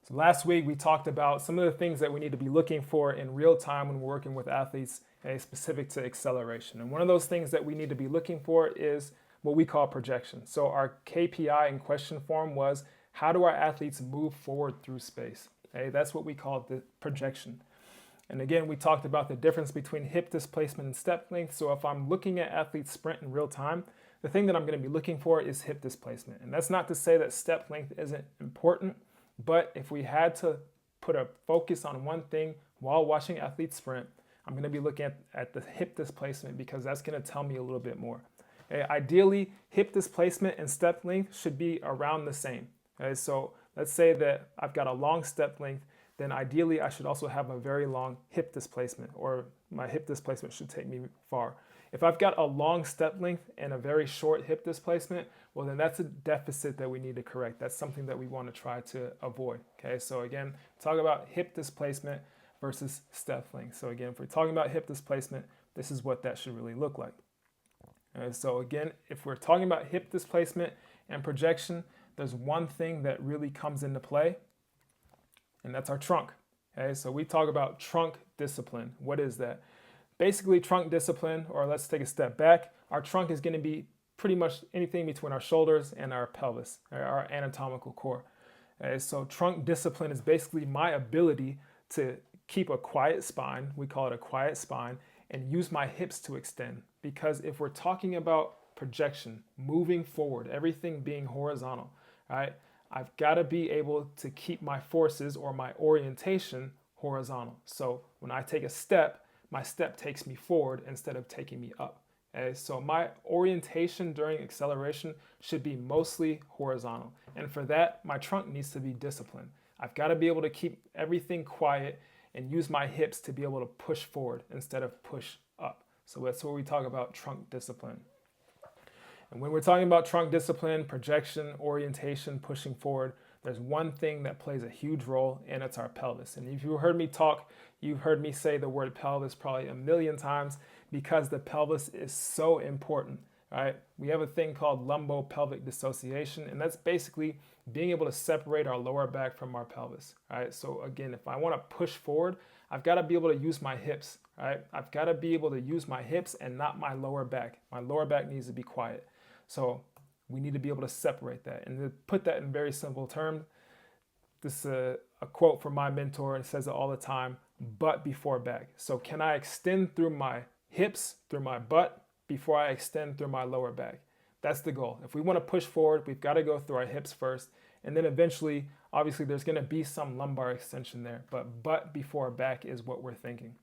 So last week we talked about some of the things that we need to be looking for in real time when we're working with athletes, specific to acceleration. And one of those things that we need to be looking for is what we call projection. So our KPI in question form was, how do our athletes move forward through space? Okay, that's what we call the projection. And again, we talked about the difference between hip displacement and step length. So if I'm looking at athletes sprint in real time, the thing that I'm going to be looking for is hip displacement. And that's not to say that step length isn't important, but if we had to put a focus on one thing while watching athletes sprint, I'm going to be looking at the hip displacement because that's going to tell me a little bit more. Okay, ideally, hip displacement and step length should be around the same. Okay, so let's say that I've got a long step length, then ideally I should also have a very long hip displacement, or my hip displacement should take me far. If I've got a long step length and a very short hip displacement, well then that's a deficit that we need to correct. That's something that we want to try to avoid. Okay, so again, talk about hip displacement versus step length. So again, if we're talking about hip displacement, this is what that should really look like. So again, if we're talking about hip displacement and projection, there's one thing that really comes into play, and that's our trunk. Okay, so we talk about trunk discipline. What is that? Basically, trunk discipline, or let's take a step back, our trunk is going to be pretty much anything between our shoulders and our pelvis, our anatomical core. So trunk discipline is basically my ability to keep a quiet spine, we call it a quiet spine, and use my hips to extend. Because if we're talking about projection, moving forward, everything being horizontal, right? I've got to be able to keep my forces or my orientation horizontal. So when I take a step, my step takes me forward instead of taking me up. Okay? So my orientation during acceleration should be mostly horizontal. And for that, my trunk needs to be disciplined. I've got to be able to keep everything quiet and use my hips to be able to push forward instead of push up. So that's where we talk about trunk discipline. And when we're talking about trunk discipline, projection, orientation, pushing forward, there's one thing that plays a huge role, and it's our pelvis. And if you heard me talk, you've heard me say the word pelvis probably a million times because the pelvis is so important, right? We have a thing called lumbopelvic dissociation, and that's basically being able to separate our lower back from our pelvis, right? So again, if I want to push forward, I've got to be able to use my hips, right? I've got to be able to use my hips and not my lower back. My lower back needs to be quiet. So we need to be able to separate that. And to put that in very simple terms, this is a quote from my mentor, and it says it all the time, butt before back. So can I extend through my hips, through my butt, before I extend through my lower back? That's the goal. If we want to push forward, we've got to go through our hips first. And then eventually, obviously, there's going to be some lumbar extension there. But butt before back is what we're thinking.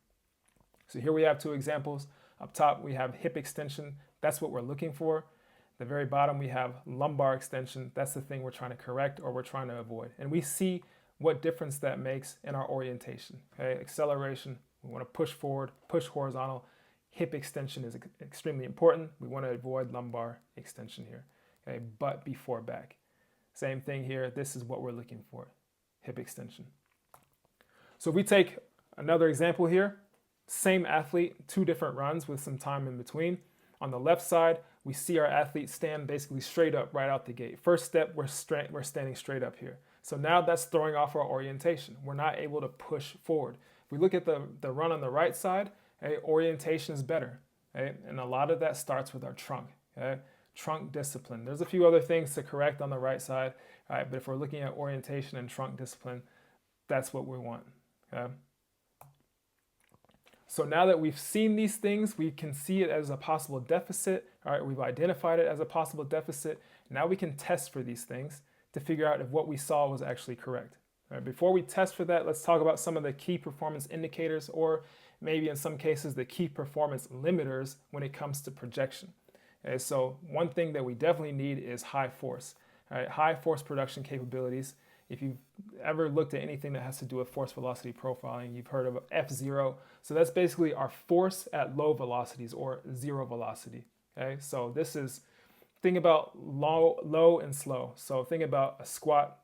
So here we have two examples. Up top, we have hip extension. That's what we're looking for. The very bottom, we have lumbar extension. That's the thing we're trying to correct or we're trying to avoid. And we see what difference that makes in our orientation. Okay? Acceleration, we want to push forward, push horizontal. Hip extension is extremely important. We want to avoid lumbar extension here. Okay? Butt before back. Same thing here. This is what we're looking for, hip extension. So if we take another example here, same athlete, two different runs with some time in between. On the left side, we see our athlete stand basically straight up right out the gate. First step, we're standing straight up here. So now that's throwing off our orientation. We're not able to push forward. If we look at the run on the right side, okay, orientation is better. Okay? And a lot of that starts with our trunk. Okay? Trunk discipline. There's a few other things to correct on the right side, right? But if we're looking at orientation and trunk discipline, that's what we want. Okay? So now that we've seen these things, we can see it as a possible deficit. All right, we've identified it as a possible deficit. Now we can test for these things to figure out if what we saw was actually correct. All right, before we test for that, let's talk about some of the key performance indicators, or maybe in some cases the key performance limiters when it comes to projection. Okay, so one thing that we definitely need is high force. All right, high force production capabilities. If you've ever looked at anything that has to do with force velocity profiling, you've heard of F0. So that's basically our force at low velocities, or zero velocity. Okay, so this is, think about low and slow. So think about a squat,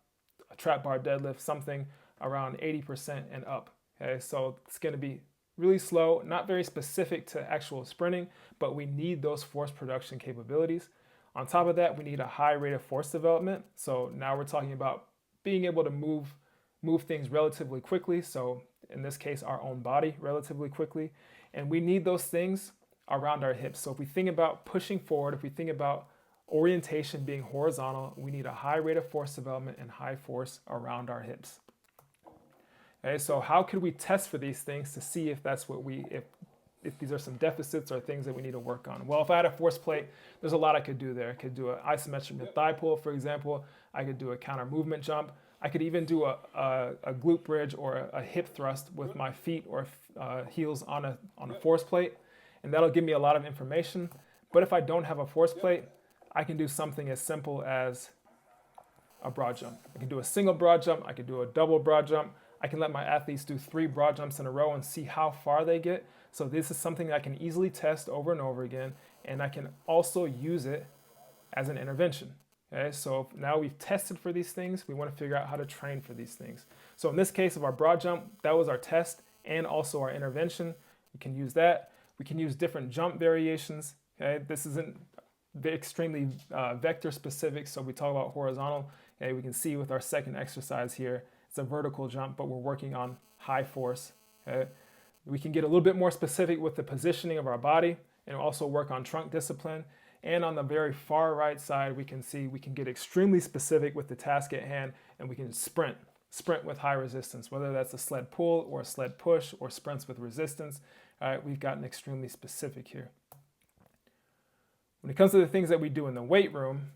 a trap bar deadlift, something around 80% and up. Okay, so it's going to be really slow, not very specific to actual sprinting, but we need those force production capabilities. On top of that, we need a high rate of force development. So now we're talking about being able to move move things relatively quickly. So in this case, our own body relatively quickly. And we need those things around our hips. So if we think about pushing forward, if we think about orientation being horizontal, we need a high rate of force development and high force around our hips. Okay, so how could we test for these things to see if that's what if these are some deficits or things that we need to work on? Well, if I had a force plate, there's a lot I could do there. I could do an isometric mid-thigh pull, for example. I could do a counter movement jump. I could even do a glute bridge or a hip thrust with my feet or heels on a force plate, and that'll give me a lot of information. But if I don't have a force plate, I can do something as simple as a broad jump. I can do a single broad jump. I can do a double broad jump. I can let my athletes do 3 broad jumps in a row and see how far they get. So this is something I can easily test over and over again, and I can also use it as an intervention. Okay, so now we've tested for these things, we want to figure out how to train for these things. So in this case of our broad jump, that was our test and also our intervention. We can use that. We can use different jump variations. Okay, this isn't extremely vector specific, so we talk about horizontal. Okay, we can see with our second exercise here, it's a vertical jump, but we're working on high force. Okay, we can get a little bit more specific with the positioning of our body and also work on trunk discipline. And on the very far right side, we can see we can get extremely specific with the task at hand, and we can sprint with high resistance, whether that's a sled pull or a sled push or sprints with resistance. All right, we've gotten extremely specific here. When it comes to the things that we do in the weight room,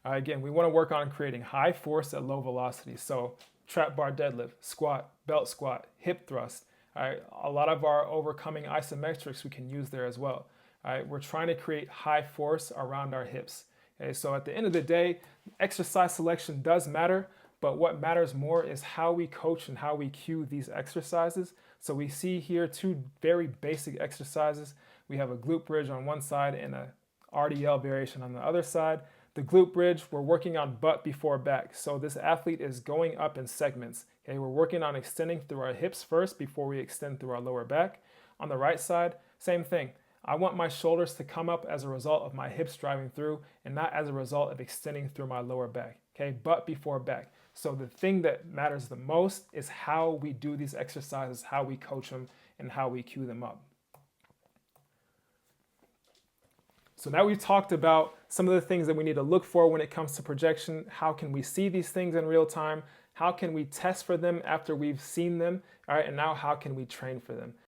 again, we want to work on creating high force at low velocity. So trap bar deadlift, squat, belt squat, hip thrust. All right, a lot of our overcoming isometrics we can use there as well. All right, we're trying to create high force around our hips. Okay, so at the end of the day, exercise selection does matter, but what matters more is how we coach and how we cue these exercises. So we see here 2 very basic exercises. We have a glute bridge on one side and a RDL variation on the other side. The glute bridge, we're working on butt before back. So this athlete is going up in segments. Okay, we're working on extending through our hips first before we extend through our lower back. On the right side, same thing. I want my shoulders to come up as a result of my hips driving through and not as a result of extending through my lower back. Okay, butt before back. So the thing that matters the most is how we do these exercises, how we coach them, and how we cue them up. So now we've talked about some of the things that we need to look for when it comes to projection. How can we see these things in real time? How can we test for them after we've seen them? All right, and now how can we train for them?